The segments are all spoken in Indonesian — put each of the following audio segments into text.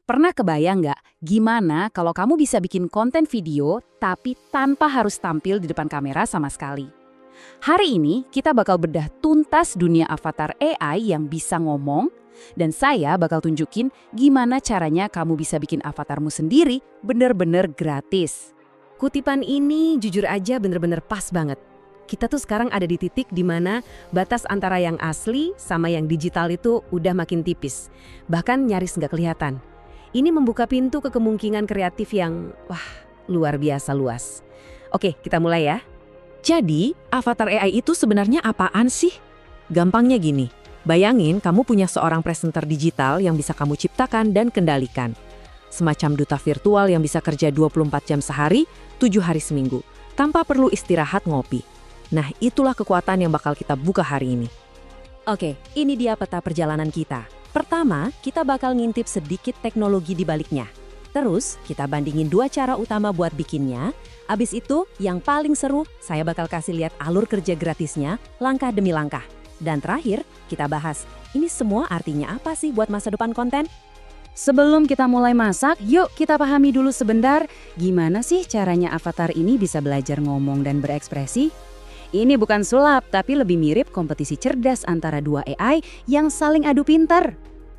Pernah kebayang nggak gimana kalau kamu bisa bikin konten video tapi tanpa harus tampil di depan kamera sama sekali? Hari ini kita bakal bedah tuntas dunia avatar AI yang bisa ngomong, dan saya bakal tunjukin gimana caranya kamu bisa bikin avatarmu sendiri bener-bener gratis. Kutipan ini jujur aja bener-bener pas banget. Kita tuh sekarang ada di titik di mana batas antara yang asli sama yang digital itu udah makin tipis. Bahkan nyaris nggak kelihatan. Ini membuka pintu ke kemungkinan kreatif yang, luar biasa luas. Oke, kita mulai ya. Jadi, avatar AI itu sebenarnya apaan sih? Gampangnya gini, bayangin kamu punya seorang presenter digital yang bisa kamu ciptakan dan kendalikan. Semacam duta virtual yang bisa kerja 24 jam sehari, 7 hari seminggu, tanpa perlu istirahat ngopi. Nah, itulah kekuatan yang bakal kita buka hari ini. Oke, ini dia peta perjalanan kita. Pertama, kita bakal ngintip sedikit teknologi di baliknya. Terus, kita bandingin dua cara utama buat bikinnya. Abis itu, yang paling seru, saya bakal kasih lihat alur kerja gratisnya, langkah demi langkah. Dan terakhir, kita bahas, ini semua artinya apa sih buat masa depan konten? Sebelum kita mulai masak, yuk kita pahami dulu sebentar gimana sih caranya avatar ini bisa belajar ngomong dan berekspresi. Ini bukan sulap, tapi lebih mirip kompetisi cerdas antara dua AI yang saling adu pintar.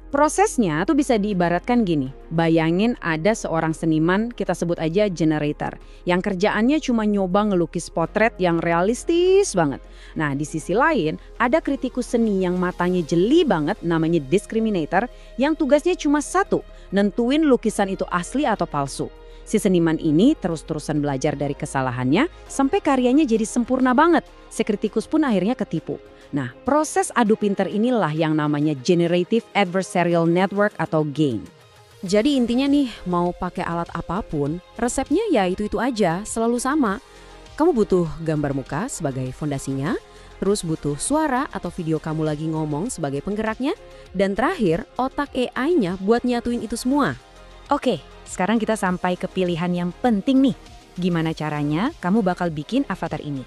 Prosesnya tuh bisa diibaratkan gini, bayangin ada seorang seniman, kita sebut aja generator, yang kerjaannya cuma nyoba ngelukis potret yang realistis banget. Nah, di sisi lain, ada kritikus seni yang matanya jeli banget, namanya discriminator, yang tugasnya cuma satu, nentuin lukisan itu asli atau palsu. Si seniman ini terus-terusan belajar dari kesalahannya sampai karyanya jadi sempurna banget. Si kritikus pun akhirnya ketipu. Nah, proses adu pintar inilah yang namanya Generative Adversarial Network atau GANN. Jadi intinya nih, mau pakai alat apapun, resepnya ya itu-itu aja, selalu sama. Kamu butuh gambar muka sebagai fondasinya, terus butuh suara atau video kamu lagi ngomong sebagai penggeraknya, dan terakhir otak AI-nya buat nyatuin itu semua. Oke, sekarang kita sampai ke pilihan yang penting nih. Gimana caranya kamu bakal bikin avatar ini?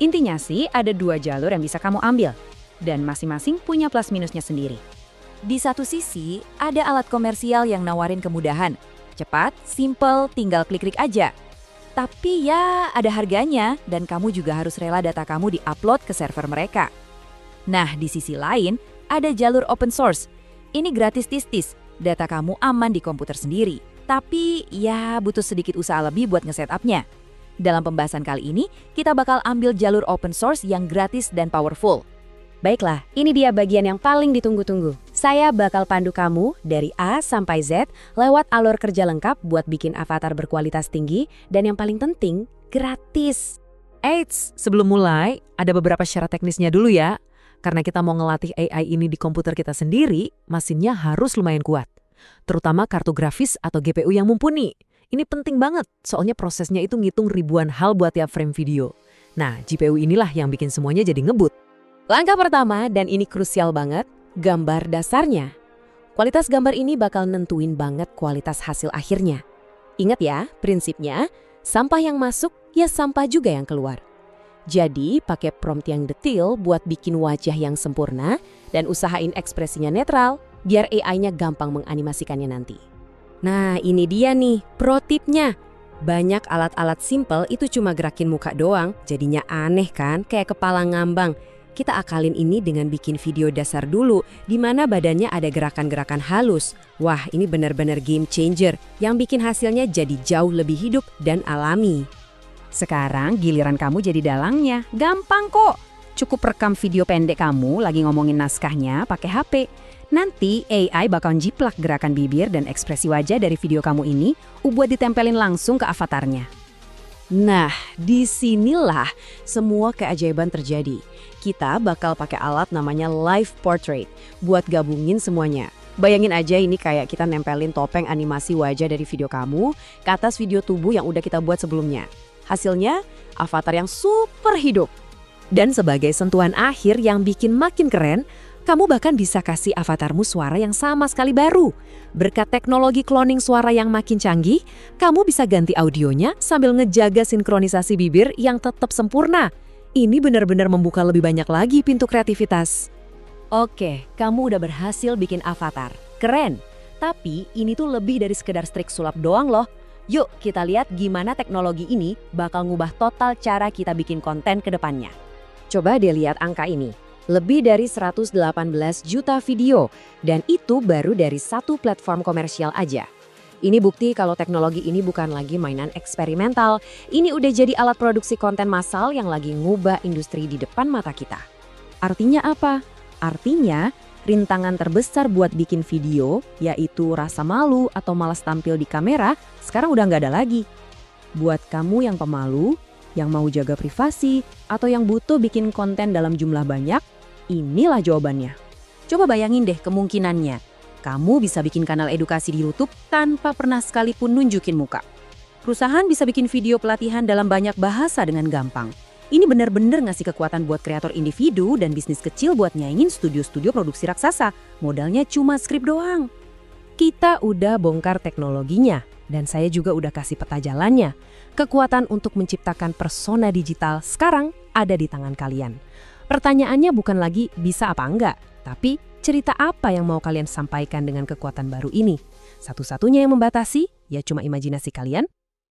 Intinya sih ada dua jalur yang bisa kamu ambil. Dan masing-masing punya plus minusnya sendiri. Di satu sisi, ada alat komersial yang nawarin kemudahan. Cepat, simple, tinggal klik-klik aja. Tapi ya ada harganya dan kamu juga harus rela data kamu di-upload ke server mereka. Nah, di sisi lain, ada jalur open source. Ini gratis tis-tis, data kamu aman di komputer sendiri. Tapi ya butuh sedikit usaha lebih buat nge-setupnya. Dalam pembahasan kali ini, kita bakal ambil jalur open source yang gratis dan powerful. Baiklah, ini dia bagian yang paling ditunggu-tunggu. Saya bakal pandu kamu dari A sampai Z lewat alur kerja lengkap buat bikin avatar berkualitas tinggi dan yang paling penting, gratis. Eits, sebelum mulai, ada beberapa syarat teknisnya dulu ya. Karena kita mau ngelatih AI ini di komputer kita sendiri, mesinnya harus lumayan kuat. Terutama kartu grafis atau GPU yang mumpuni. Ini penting banget, soalnya prosesnya itu ngitung ribuan hal buat tiap frame video. Nah, GPU inilah yang bikin semuanya jadi ngebut. Langkah pertama, dan ini krusial banget, gambar dasarnya. Kualitas gambar ini bakal nentuin banget kualitas hasil akhirnya. Ingat ya, prinsipnya, sampah yang masuk, ya sampah juga yang keluar. Jadi, pakai prompt yang detail buat bikin wajah yang sempurna, dan usahain ekspresinya netral, biar AI-nya gampang menganimasikannya nanti. Nah, ini dia nih, pro tipnya. Banyak alat-alat simple itu cuma gerakin muka doang, jadinya aneh kan, kayak kepala ngambang. Kita akalin ini dengan bikin video dasar dulu, di mana badannya ada gerakan-gerakan halus. Wah, ini benar-benar game changer, yang bikin hasilnya jadi jauh lebih hidup dan alami. Sekarang giliran kamu jadi dalangnya, gampang kok. Cukup rekam video pendek kamu lagi ngomongin naskahnya pakai HP. Nanti AI bakal jiplak gerakan bibir dan ekspresi wajah dari video kamu ini buat ditempelin langsung ke avatarnya. Nah, disinilah semua keajaiban terjadi. Kita bakal pakai alat namanya Live Portrait buat gabungin semuanya. Bayangin aja ini kayak kita nempelin topeng animasi wajah dari video kamu ke atas video tubuh yang udah kita buat sebelumnya. Hasilnya, avatar yang super hidup. Dan sebagai sentuhan akhir yang bikin makin keren, kamu bahkan bisa kasih avatarmu suara yang sama sekali baru. Berkat teknologi cloning suara yang makin canggih, kamu bisa ganti audionya sambil ngejaga sinkronisasi bibir yang tetap sempurna. Ini benar-benar membuka lebih banyak lagi pintu kreativitas. Oke, kamu udah berhasil bikin avatar. Keren. Tapi ini tuh lebih dari sekedar trik sulap doang loh. Yuk kita lihat gimana teknologi ini bakal ngubah total cara kita bikin konten ke depannya. Coba deh lihat angka ini. Lebih dari 118 juta video, dan itu baru dari satu platform komersial aja. Ini bukti kalau teknologi ini bukan lagi mainan eksperimental, ini udah jadi alat produksi konten massal yang lagi ngubah industri di depan mata kita. Artinya apa? Artinya, rintangan terbesar buat bikin video, yaitu rasa malu atau malas tampil di kamera, sekarang udah nggak ada lagi. Buat kamu yang pemalu, yang mau jaga privasi, atau yang butuh bikin konten dalam jumlah banyak, inilah jawabannya. Coba bayangin deh kemungkinannya. Kamu bisa bikin kanal edukasi di YouTube tanpa pernah sekalipun nunjukin muka. Perusahaan bisa bikin video pelatihan dalam banyak bahasa dengan gampang. Ini benar-benar ngasih kekuatan buat kreator individu dan bisnis kecil buat nyaingin studio-studio produksi raksasa. Modalnya cuma skrip doang. Kita udah bongkar teknologinya, dan saya juga udah kasih peta jalannya. Kekuatan untuk menciptakan persona digital sekarang ada di tangan kalian. Pertanyaannya bukan lagi bisa apa enggak, tapi cerita apa yang mau kalian sampaikan dengan kekuatan baru ini? Satu-satunya yang membatasi, ya cuma imajinasi kalian